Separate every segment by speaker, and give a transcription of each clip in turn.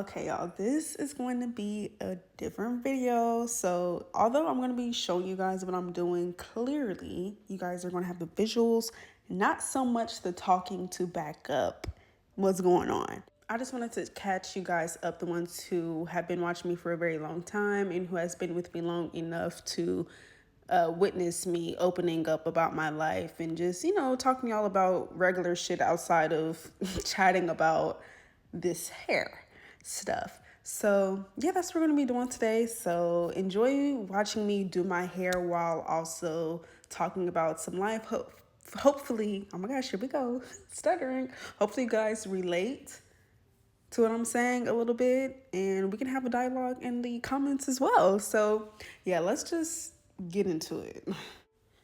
Speaker 1: Okay, y'all, this is going to be a different video. So, although I'm going to be showing you guys what I'm doing clearly, you guys are going to have the visuals, not so much the talking to back up what's going on. I just wanted to catch you guys up, the ones who have been watching me for a very long time and who has been with me long enough to witness me opening up about my life and just, talking y'all about regular shit outside of chatting about this hair stuff. So yeah, that's what we're gonna be doing today. So enjoy watching me do my hair while also talking about some life. Hopefully, oh my gosh, here we go, stuttering. Hopefully you guys relate to what I'm saying a little bit, and we can have a dialogue in the comments as well. So yeah, let's just get into it.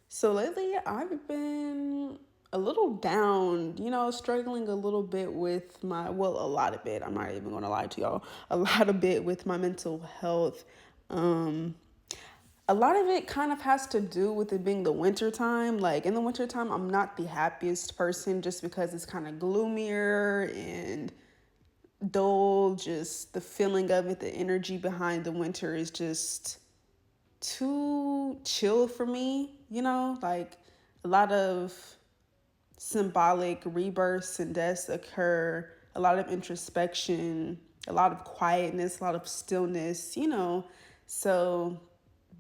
Speaker 1: So lately I've been a little down, struggling a little bit with a lot of it. I'm not even going to lie to y'all. A lot of bit with my mental health. A lot of it kind of has to do with it being the winter time. Like in the winter time, I'm not the happiest person just because it's kind of gloomier and dull. Just the feeling of it, the energy behind the winter is just too chill for me, like a lot of symbolic rebirths and deaths occur, a lot of introspection, a lot of quietness, a lot of stillness, So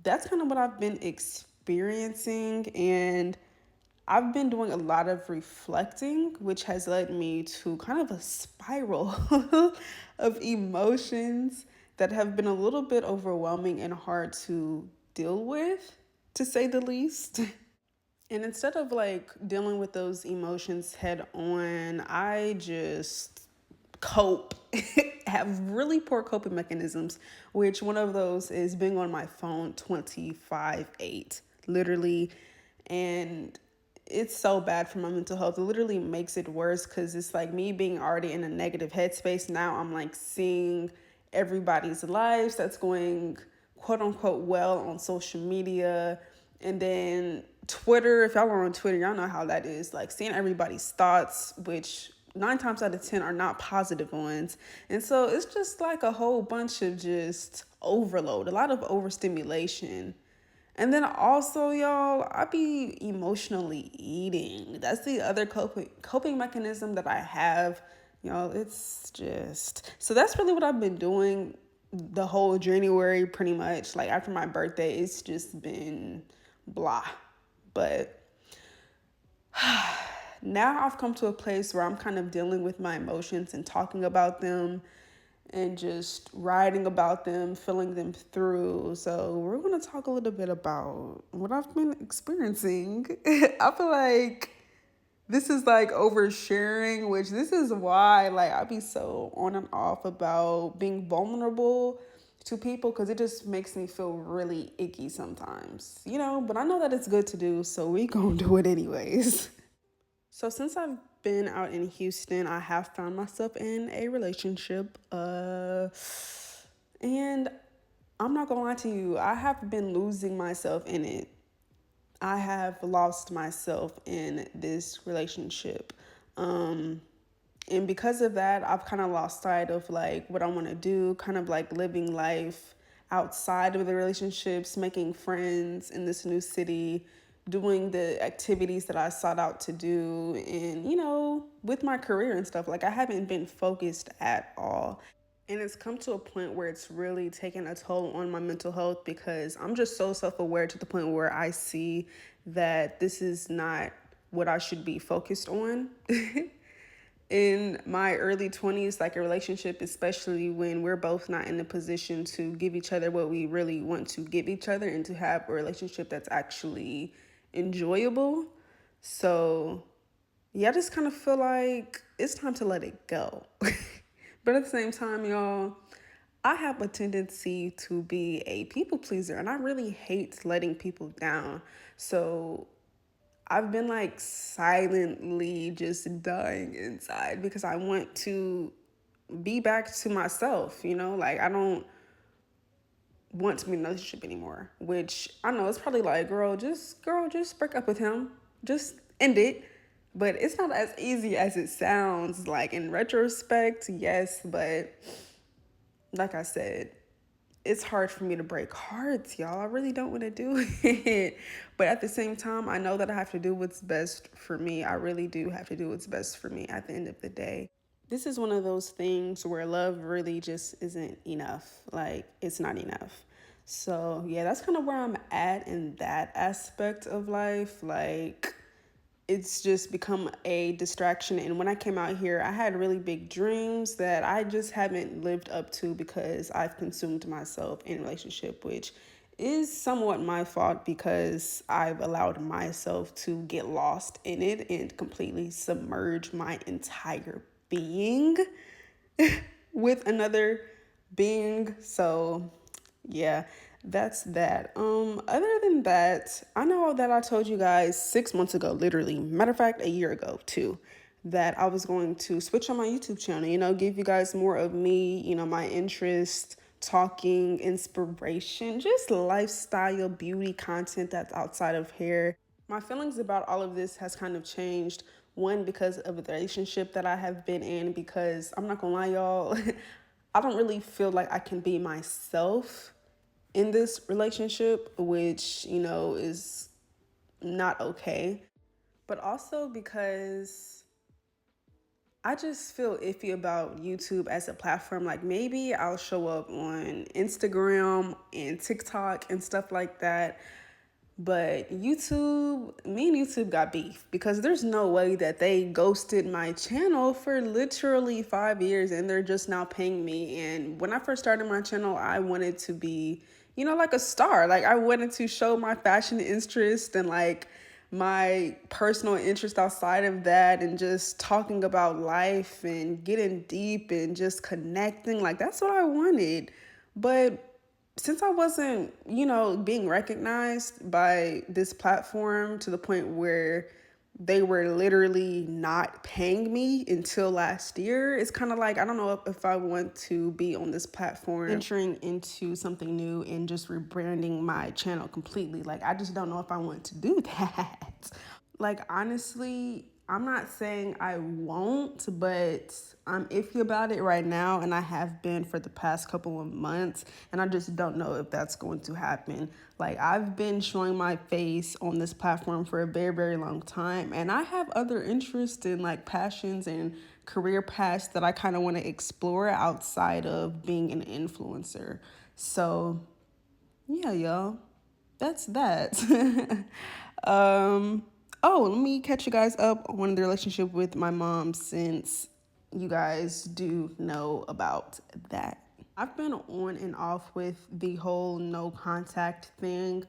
Speaker 1: that's kind of what I've been experiencing. And I've been doing a lot of reflecting, which has led me to kind of a spiral of emotions that have been a little bit overwhelming and hard to deal with, to say the least. And instead of like dealing with those emotions head on, I just cope, have really poor coping mechanisms, which one of those is being on my phone 25/8, literally. And it's so bad for my mental health. It literally makes it worse because it's like me being already in a negative headspace. Now I'm like seeing everybody's lives that's going quote unquote well on social media. And then Twitter, if y'all are on Twitter, y'all know how that is. Like seeing everybody's thoughts, which 9 times out of 10 are not positive ones. And so it's just like a whole bunch of just overload, a lot of overstimulation. And then also, y'all, I be emotionally eating. That's the other coping mechanism that I have. It's just... So that's really what I've been doing the whole January, pretty much. Like, after my birthday, it's just been blah. But now I've come to a place where I'm kind of dealing with my emotions and talking about them and just writing about them, feeling them through. So we're going to talk a little bit about what I've been experiencing. I feel like this is like oversharing, which this is why like I be so on and off about being vulnerable to people, because it just makes me feel really icky sometimes, but I know that it's good to do, so we gonna do it anyways. So since I've been out in Houston, I have found myself in a relationship. And I'm not gonna lie to you, I have been losing myself in it. I have lost myself in this relationship. And because of that, I've kind of lost sight of like what I want to do, kind of like living life outside of the relationships, making friends in this new city, doing the activities that I sought out to do, and with my career and stuff. Like I haven't been focused at all. And it's come to a point where it's really taken a toll on my mental health, because I'm just so self-aware to the point where I see that this is not what I should be focused on. In my early 20s, like a relationship, especially when we're both not in a position to give each other what we really want to give each other and to have a relationship that's actually enjoyable. So yeah, I just kind of feel like it's time to let it go. But at the same time, y'all, I have a tendency to be a people pleaser, and I really hate letting people down. So I've been like silently just dying inside because I want to be back to myself, like I don't want to be in a relationship anymore, which I know it's probably like, girl, just break up with him, just end it. But it's not as easy as it sounds. Like in retrospect, yes, but like I said, it's hard for me to break hearts, y'all. I really don't want to do it. But at the same time, I know that I have to do what's best for me. I really do have to do what's best for me at the end of the day. This is one of those things where love really just isn't enough. Like, it's not enough. So, yeah, that's kind of where I'm at in that aspect of life. Like, it's just become a distraction. And when I came out here, I had really big dreams that I just haven't lived up to because I've consumed myself in a relationship, which is somewhat my fault because I've allowed myself to get lost in it and completely submerge my entire being with another being. So yeah, that's that. Other than that, I know that I told you guys 6 months ago, literally, matter of fact, a year ago too, that I was going to switch on my YouTube channel, give you guys more of me, my interest, talking, inspiration, just lifestyle, beauty content that's outside of hair. My feelings about all of this has kind of changed. One, because of the relationship that I have been in, because I'm not gonna lie, y'all, I don't really feel like I can be myself in this relationship, which, is not okay. But also because I just feel iffy about YouTube as a platform. Like maybe I'll show up on Instagram and TikTok and stuff like that. But me and YouTube got beef because there's no way that they ghosted my channel for literally 5 years and they're just now paying me. And when I first started my channel, I wanted to be, like a star. Like I wanted to show my fashion interest and like my personal interest outside of that and just talking about life and getting deep and just connecting. Like that's what I wanted. But since I wasn't, being recognized by this platform to the point where they were literally not paying me until last year, it's kind of like, I don't know if I want to be on this platform, venturing into something new and just rebranding my channel completely. Like, I just don't know if I want to do that. Like, honestly, I'm not saying I won't, but I'm iffy about it right now, and I have been for the past couple of months, and I just don't know if that's going to happen. Like, I've been showing my face on this platform for a very, very long time, and I have other interests and like passions and career paths that I kind of want to explore outside of being an influencer. So, yeah, y'all, that's that. um, Oh, let me catch you guys up on the relationship with my mom since you guys do know about that. I've been on and off with the whole no contact thing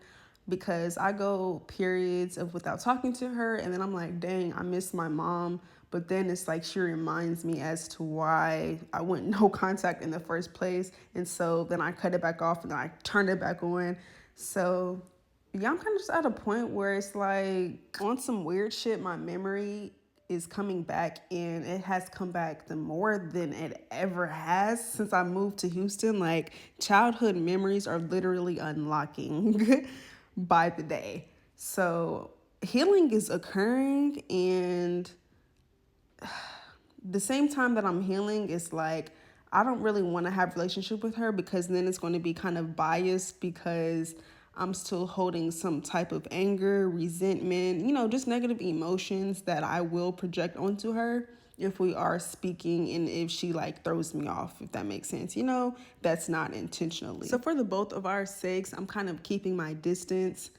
Speaker 1: because I go periods of without talking to her and then I'm like, dang, I miss my mom. But then it's like she reminds me as to why I went no contact in the first place. And so then I cut it back off and then I turned it back on. So yeah, I'm kind of just at a point where it's like on some weird shit, my memory is coming back and it has come back the more than it ever has since I moved to Houston. Like childhood memories are literally unlocking by the day. So healing is occurring, and the same time that I'm healing, it's like I don't really want to have a relationship with her because then it's going to be kind of biased because I'm still holding some type of anger, resentment, just negative emotions that I will project onto her if we are speaking and if she like throws me off, if that makes sense. That's not intentionally. So for the both of our sakes, I'm kind of keeping my distance.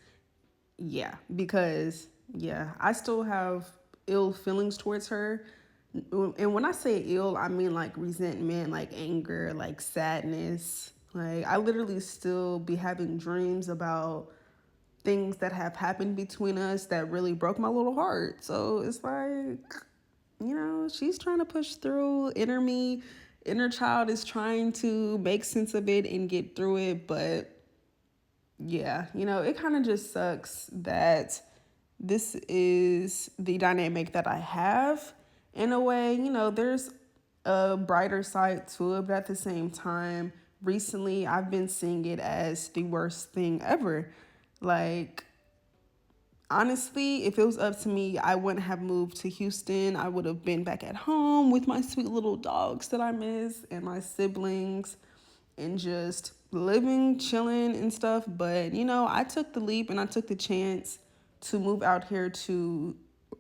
Speaker 1: Yeah, because I still have ill feelings towards her. And when I say ill, I mean like resentment, like anger, like sadness. Like I literally still be having dreams about things that have happened between us that really broke my little heart. So it's like, she's trying to push through. Inner child is trying to make sense of it and get through it. But yeah, it kind of just sucks that this is the dynamic that I have. In a way, there's a brighter side to it, but at the same time, recently I've been seeing it as the worst thing ever. Like, honestly, if it was up to me, I wouldn't have moved to Houston. I would have been back at home with my sweet little dogs that I miss and my siblings. and just living, chilling, and stuff. But, I took the leap and I took the chance to move out here to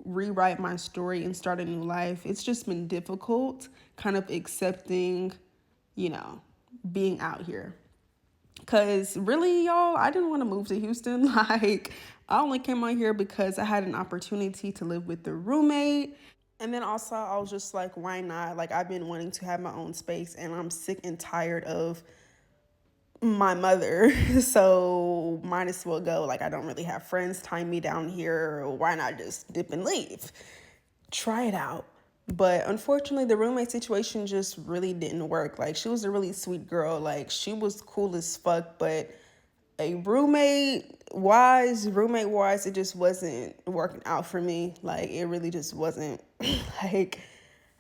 Speaker 1: rewrite my story and start a new life. It's just been difficult kind of accepting, you know, being out here. Because really, y'all, I didn't want to move to Houston. Like, I only came out here because I had an opportunity to live with the roommate. And then also, I was just like, why not? Like, I've been wanting to have my own space, and I'm sick and tired of my mother. So, might as well go. Like, I don't really have friends tying me down here. Why not just dip and leave? Try it out. But unfortunately, the roommate situation just really didn't work. Like, she was a really sweet girl. Like, she was cool as fuck, but a roommate wise, it just wasn't working out for me. Like, it really just wasn't. Like,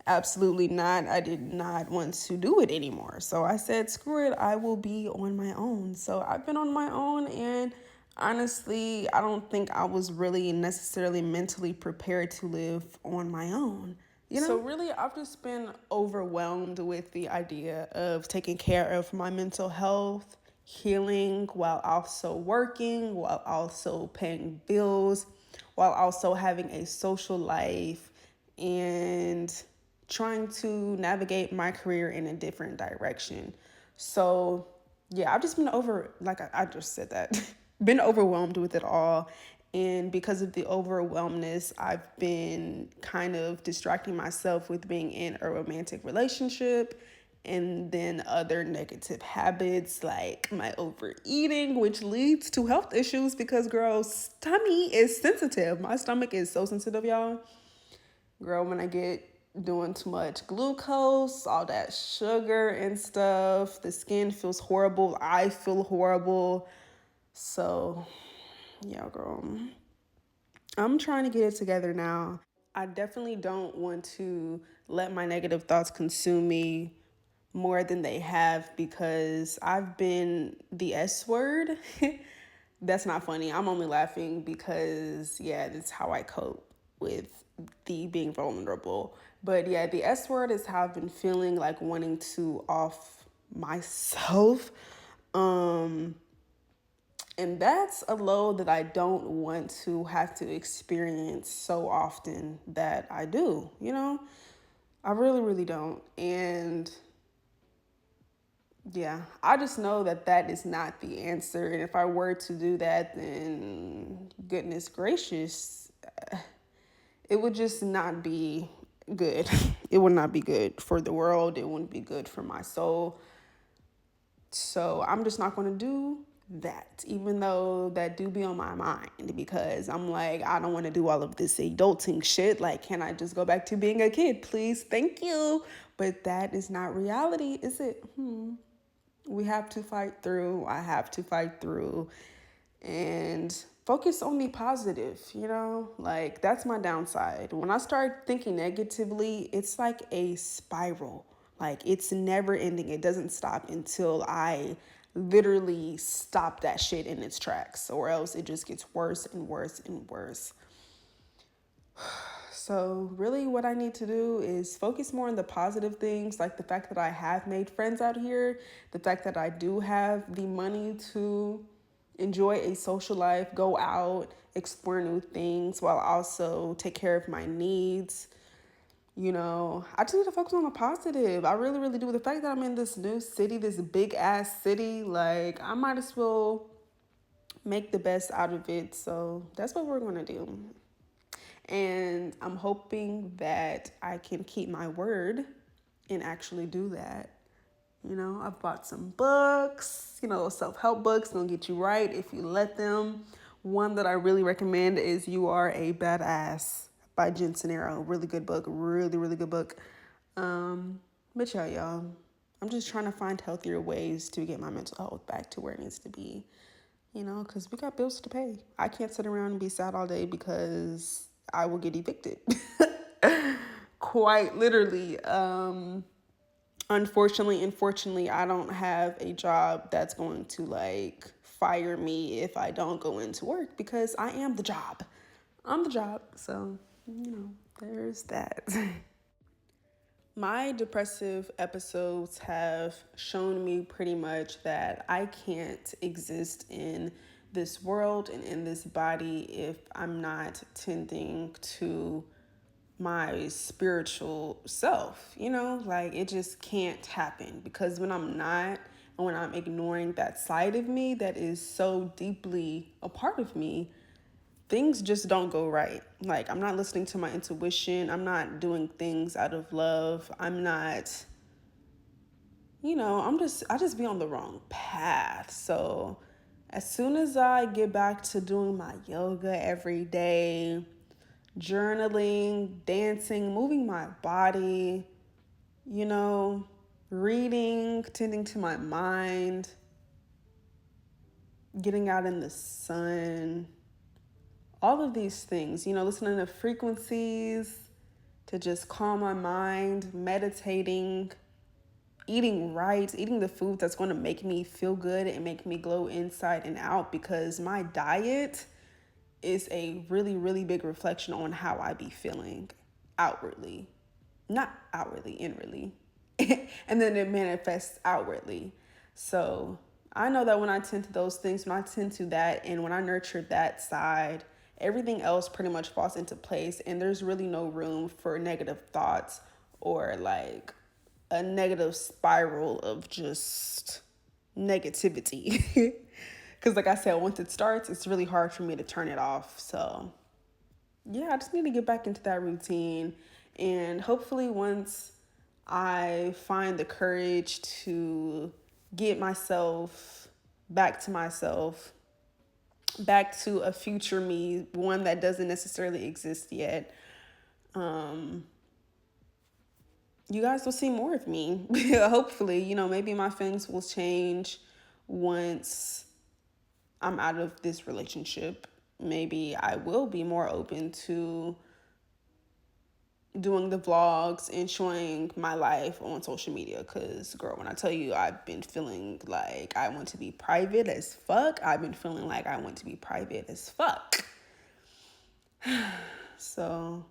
Speaker 1: absolutely not. I did not want to do it anymore. So I said, screw it, I will be on my own. So I've been on my own, and honestly, I don't think I was really necessarily mentally prepared to live on my own. So really, I've just been overwhelmed with the idea of taking care of my mental health, healing, while also working, while also paying bills, while also having a social life, and trying to navigate my career in a different direction. So, yeah, I've just been like I just said that, been overwhelmed with it all. And because of the overwhelmness, I've been kind of distracting myself with being in a romantic relationship, and then other negative habits like my overeating, which leads to health issues because, girl, tummy is sensitive. My stomach is so sensitive, y'all. Girl, when I get doing too much glucose, all that sugar and stuff, the skin feels horrible. I feel horrible. So, yeah, girl, I'm trying to get it together now. I definitely don't want to let my negative thoughts consume me more than they have, because I've been the S word. That's not funny. I'm only laughing because, yeah, that's how I cope with the being vulnerable. But yeah, the S word is how I've been feeling, like wanting to off myself. And that's a load that I don't want to have to experience so often that I do, I really, really don't. And yeah, I just know that that is not the answer. And if I were to do that, then goodness gracious, it would just not be good. It would not be good for the world. It wouldn't be good for my soul. So I'm just not going to do that, even though that do be on my mind, because I'm like, I don't want to do all of this adulting shit. Like, can I just go back to being a kid, please? Thank you. But that is not reality, is it? We have to fight through. I have to fight through and focus on the positive, Like, that's my downside. When I start thinking negatively, it's like a spiral. Like, it's never ending. It doesn't stop until I literally stop that shit in its tracks, or else it just gets worse and worse and worse. So really what I need to do is focus more on the positive things, like the fact that I have made friends out here, the fact that I do have the money to enjoy a social life, go out, explore new things, while also take care of my needs. I just need to focus on the positive. I really, really do. The fact that I'm in this new city, this big ass city, like, I might as well make the best out of it. So that's what we're going to do. And I'm hoping that I can keep my word and actually do that. I've bought some books, self-help books. They'll get you right if you let them. One that I really recommend is You Are a Badass by Jen Sincero. Really good book. Really, really good book. But yeah, y'all, I'm just trying to find healthier ways to get my mental health back to where it needs to be. Because we got bills to pay. I can't sit around and be sad all day because I will get evicted. Quite literally. Unfortunately, I don't have a job that's going to like fire me if I don't go into work, because I am the job. I'm the job. So, there's that. My depressive episodes have shown me pretty much that I can't exist in this world and in this body if I'm not tending to my spiritual self, like it just can't happen because when I'm not, and when I'm ignoring that side of me that is so deeply a part of me, things just don't go right. Like, I'm not listening to my intuition. I'm not doing things out of love. I'm not, I just be on the wrong path. So, as soon as I get back to doing my yoga every day, journaling, dancing, moving my body, you know, reading, tending to my mind, getting out in the sun, all of these things, listening to frequencies to just calm my mind, meditating, eating right, eating the food that's going to make me feel good and make me glow inside and out, because my diet is a really, really big reflection on how I be feeling outwardly. Not outwardly, inwardly. And then it manifests outwardly. So I know that when I tend to those things, when I tend to that, and when I nurture that side, everything else pretty much falls into place. And there's really no room for negative thoughts or like a negative spiral of just negativity. Because, like I said, once it starts, it's really hard for me to turn it off. So, yeah, I just need to get back into that routine. And hopefully, once I find the courage to get myself, back to a future me, one that doesn't necessarily exist yet, you guys will see more of me. Hopefully, maybe my feelings will change once I'm out of this relationship. Maybe I will be more open to doing the vlogs and showing my life on social media. Because, girl, when I tell you I've been feeling like I want to be private as fuck, I've been feeling like I want to be private as fuck. So,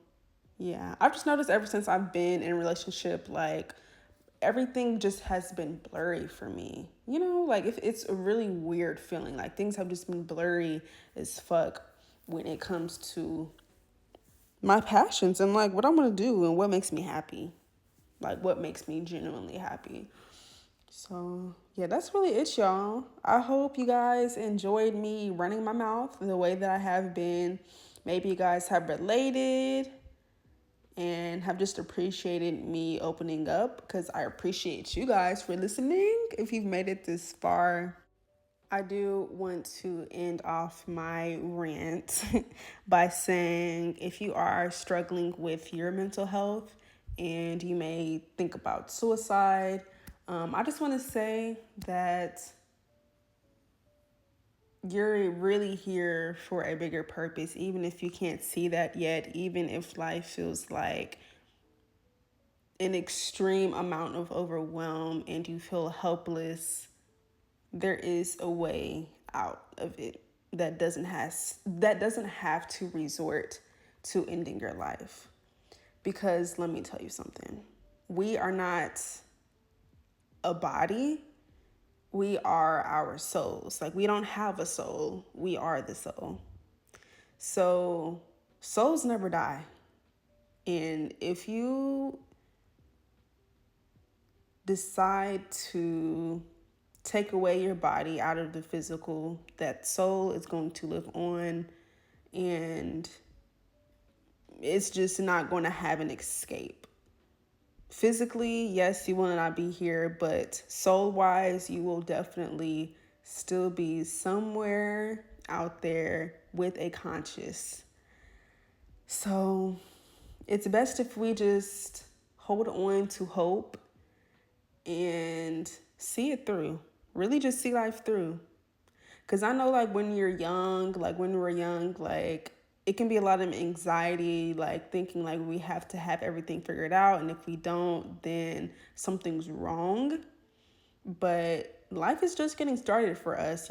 Speaker 1: yeah, I've just noticed ever since I've been in a relationship, like, everything just has been blurry for me. Like, if it's a really weird feeling, like things have just been blurry as fuck when it comes to my passions and like what I'm gonna do and what makes me happy, like what makes me genuinely happy. So yeah, that's really it, y'all. I hope you guys enjoyed me running my mouth the way that I have been. Maybe you guys have related and have just appreciated me opening up, because I appreciate you guys for listening if you've made it this far. I do want to end off my rant by saying, if you are struggling with your mental health and you may think about suicide, I just want to say that you're really here for a bigger purpose, even if you can't see that yet, even if life feels like an extreme amount of overwhelm and you feel helpless. There is a way out of it that doesn't have to resort to ending your life. Because let me tell you something. We are not a body. We are our souls. Like, we don't have a soul. We are the soul. So souls never die. And if you decide to take away your body out of the physical, that soul is going to live on, and it's just not going to have an escape. Physically, yes, you will not be here, but soul-wise, you will definitely still be somewhere out there with a conscious. So it's best if we just hold on to hope and see it through. Really just see life through. Because I know, like, when you're young, like, when we're young, like, it can be a lot of anxiety, like, thinking, like, we have to have everything figured out. And if we don't, then something's wrong. But life is just getting started for us,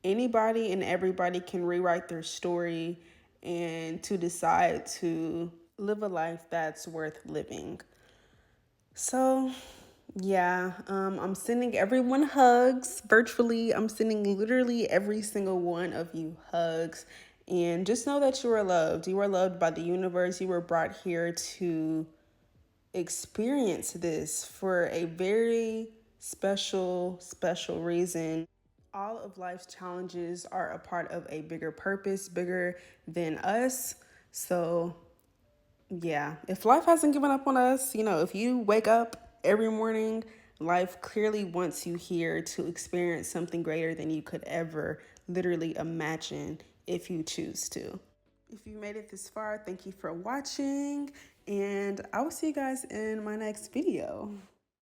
Speaker 1: Anybody and everybody can rewrite their story and to decide to live a life that's worth living. So, yeah, I'm sending everyone hugs virtually. I'm sending literally every single one of you hugs. And just know that you are loved. You are loved by the universe. You were brought here to experience this for a very special reason. All of life's challenges are a part of a bigger purpose, bigger than us. So, yeah, if life hasn't given up on us, if you wake up every morning, life clearly wants you here to experience something greater than you could ever literally imagine if you choose to. If you made it this far, thank you for watching, and I will see you guys in my next video.